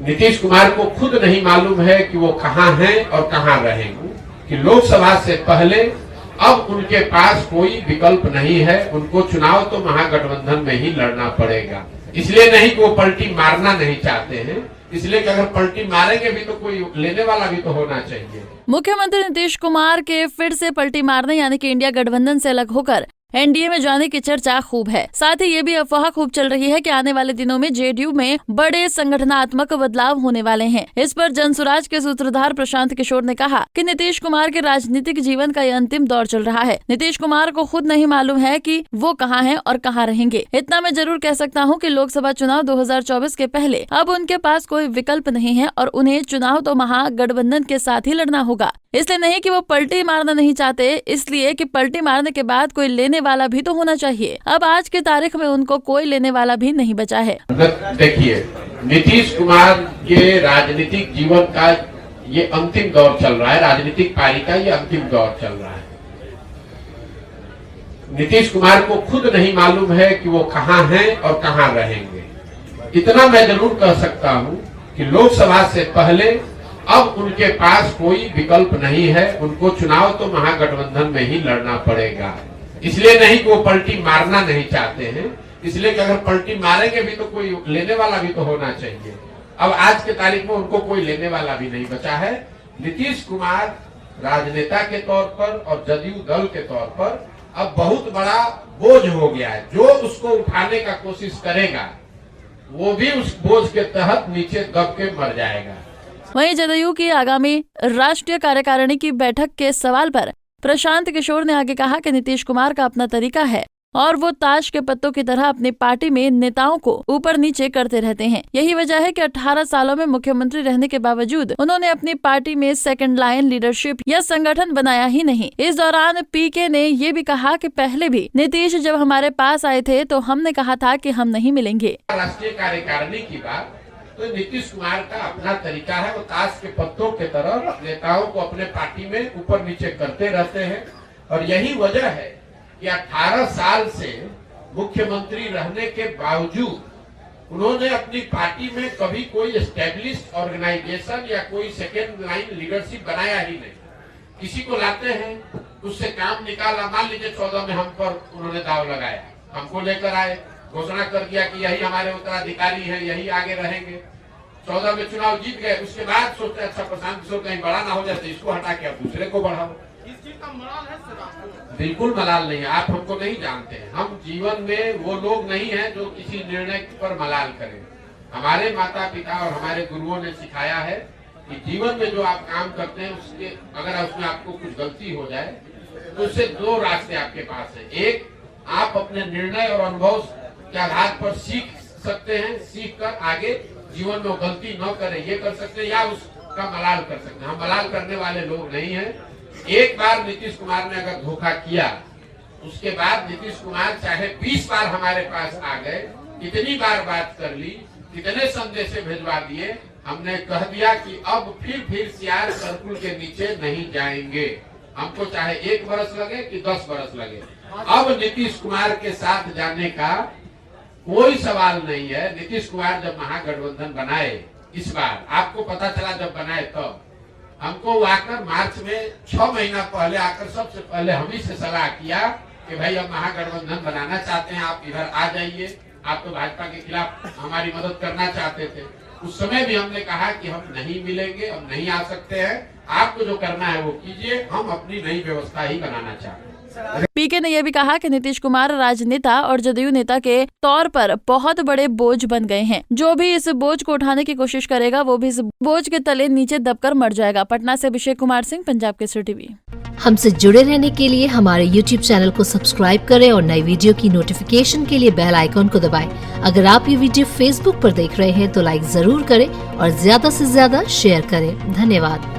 नीतीश कुमार को खुद नहीं मालूम है कि वो कहां हैं और कहां रहेंगे, कि लोकसभा से पहले अब उनके पास कोई विकल्प नहीं है, उनको चुनाव तो महागठबंधन में ही लड़ना पड़ेगा। इसलिए नहीं कि वो पलटी मारना नहीं चाहते हैं, इसलिए कि अगर पलटी मारेंगे भी तो कोई लेने वाला भी तो होना चाहिए। मुख्यमंत्री नीतीश कुमार के फिर से पलटी मारने यानी कि इंडिया गठबंधन से अलग होकर एनडीए में जाने की चर्चा खूब है। साथ ही ये भी अफवाह खूब चल रही है कि आने वाले दिनों में जेडीयू में बड़े संगठनात्मक बदलाव होने वाले हैं। इस पर जनसुराज के सूत्रधार प्रशांत किशोर ने कहा कि नीतीश कुमार के राजनीतिक जीवन का यह अंतिम दौर चल रहा है। नीतीश कुमार को खुद नहीं मालूम है कि वो कहां हैं और कहां रहेंगे। इतना मैं जरूर कह सकता हूं कि लोकसभा चुनाव 2024 के पहले अब उनके पास कोई विकल्प नहीं है और उन्हें चुनाव तो महागठबंधन के साथ ही लड़ना होगा। इसलिए नहीं कि वो पलटी मारना नहीं चाहते, इसलिए कि पलटी मारने के बाद कोई लेने वाला भी तो होना चाहिए। अब आज की तारीख में उनको कोई लेने वाला भी नहीं बचा है। देखिए, नीतीश कुमार के राजनीतिक जीवन का ये अंतिम दौर चल रहा है, राजनीतिक पारी का ये अंतिम दौर चल रहा है। नीतीश कुमार को खुद नहीं मालूम है कि वो कहां हैं और कहां रहेंगे। इतना मैं जरूर कह सकता हूं कि लोकसभा से पहले अब उनके पास कोई विकल्प नहीं है, उनको चुनाव तो महागठबंधन में ही लड़ना पड़ेगा। इसलिए नहीं कि वो पलटी मारना नहीं चाहते हैं, इसलिए कि अगर पलटी मारेंगे भी तो कोई लेने वाला भी तो होना चाहिए। अब आज के तारीख में उनको कोई लेने वाला भी नहीं बचा है। नीतीश कुमार राजनेता के तौर पर और जदयू दल के तौर पर अब बहुत बड़ा बोझ हो गया है। जो उसको उठाने का कोशिश करेगा वो भी उस बोझ के तहत नीचे दब के मर जाएगा। वहीं जदयू की आगामी राष्ट्रीय कार्यकारिणी की बैठक के सवाल पर प्रशांत किशोर ने आगे कहा कि नीतीश कुमार का अपना तरीका है और वो ताश के पत्तों की तरह अपनी पार्टी में नेताओं को ऊपर नीचे करते रहते हैं। यही वजह है कि 18 सालों में मुख्यमंत्री रहने के बावजूद उन्होंने अपनी पार्टी में सेकंड लाइन लीडरशिप या संगठन बनाया ही नहीं। इस दौरान पीके ने ये भी कहा कि पहले भी नीतीश जब हमारे पास आए थे तो हमने कहा था कि हम नहीं मिलेंगे। राष्ट्रीय कार्यकारिणी की बात तो नीतीश कुमार का अपना तरीका है, वो ताश के पत्तों के तरह नेताओं को अपने पार्टी में ऊपर नीचे करते रहते हैं। और यही वजह है कि 18 साल से मुख्यमंत्री रहने के बावजूद उन्होंने अपनी पार्टी में कभी कोई एस्टेब्लिश्ड ऑर्गेनाइजेशन या कोई सेकेंड लाइन लीडरशिप बनाया ही नहीं। किसी को लाते हैं, उससे काम निकाला। मान लीजिए 14 में हम पर उन्होंने दाव लगाया, हमको लेकर आए, घोषणा कर दिया कि यही हमारे उत्तराधिकारी हैं, यही आगे रहेंगे। 14 में चुनाव जीत गए, उसके बाद सोचते अच्छा प्रशांत किशोर कहीं बड़ा ना हो जाए, इसको हटा के अब दूसरे को बढ़ाओ। इस चीज का मलाल है सर? बिल्कुल मलाल नहीं है, आप हमको नहीं जानते हैं। हम जीवन में वो लोग नहीं हैं जो किसी निर्णय पर मलाल करें। हमारे माता पिता और हमारे गुरुओं ने सिखाया है कि जीवन में जो आप काम करते हैं उसके अगर उसमें आपको कुछ गलती हो जाए तो उससे दो रास्ते आपके पास है। एक, आप अपने निर्णय और अनुभव के आधार पर सीख सकते हैं, सीख कर आगे जीवन में गलती न करें ये कर सकते हैं, या उसका मलाल कर सकते हैं। हम मलाल करने वाले लोग नहीं हैं। एक बार नीतीश कुमार ने अगर धोखा किया, उसके बाद नीतीश कुमार चाहे 20 बार हमारे पास आ गए, कितनी बार बात कर ली, कितने संदेश भिजवा दिए, हमने कह दिया कि अब फिर सियार सर्कुल के नीचे नहीं जाएंगे। हमको चाहे 1 बरस लगे कि 10 बरस लगे, अब नीतीश कुमार के साथ जाने का कोई सवाल नहीं है। नीतीश कुमार जब महागठबंधन बनाए, इस बार आपको पता चला जब बनाए तब हमको आकर मार्च में 6 महीना पहले आकर सबसे पहले हम ही से सलाह किया कि भाई हम महागठबंधन बनाना चाहते हैं, आप इधर आ जाइए। आप तो भाजपा के खिलाफ हमारी मदद करना चाहते थे। उस समय भी हमने कहा कि हम नहीं मिलेंगे, हम नहीं आ सकते हैं, आपको जो करना है वो कीजिए, हम अपनी नई व्यवस्था ही बनाना चाहते हैं। पीके ने यह भी कहा कि नीतीश कुमार राजनेता और जदयू नेता के तौर पर बहुत बड़े बोझ बन गए हैं। जो भी इस बोझ को उठाने की कोशिश करेगा वो भी इस बोझ के तले नीचे दबकर मर जाएगा। पटना से अभिषेक कुमार सिंह, पंजाब केसरी टीवी। हमसे जुड़े रहने के लिए हमारे YouTube चैनल को सब्सक्राइब करें और नई वीडियो की नोटिफिकेशन के लिए बेल आइकॉन को दबाएं। अगर आप ये वीडियो Facebook पर देख रहे हैं तो लाइक जरूर करें और ज्यादा से ज्यादा शेयर करें। धन्यवाद।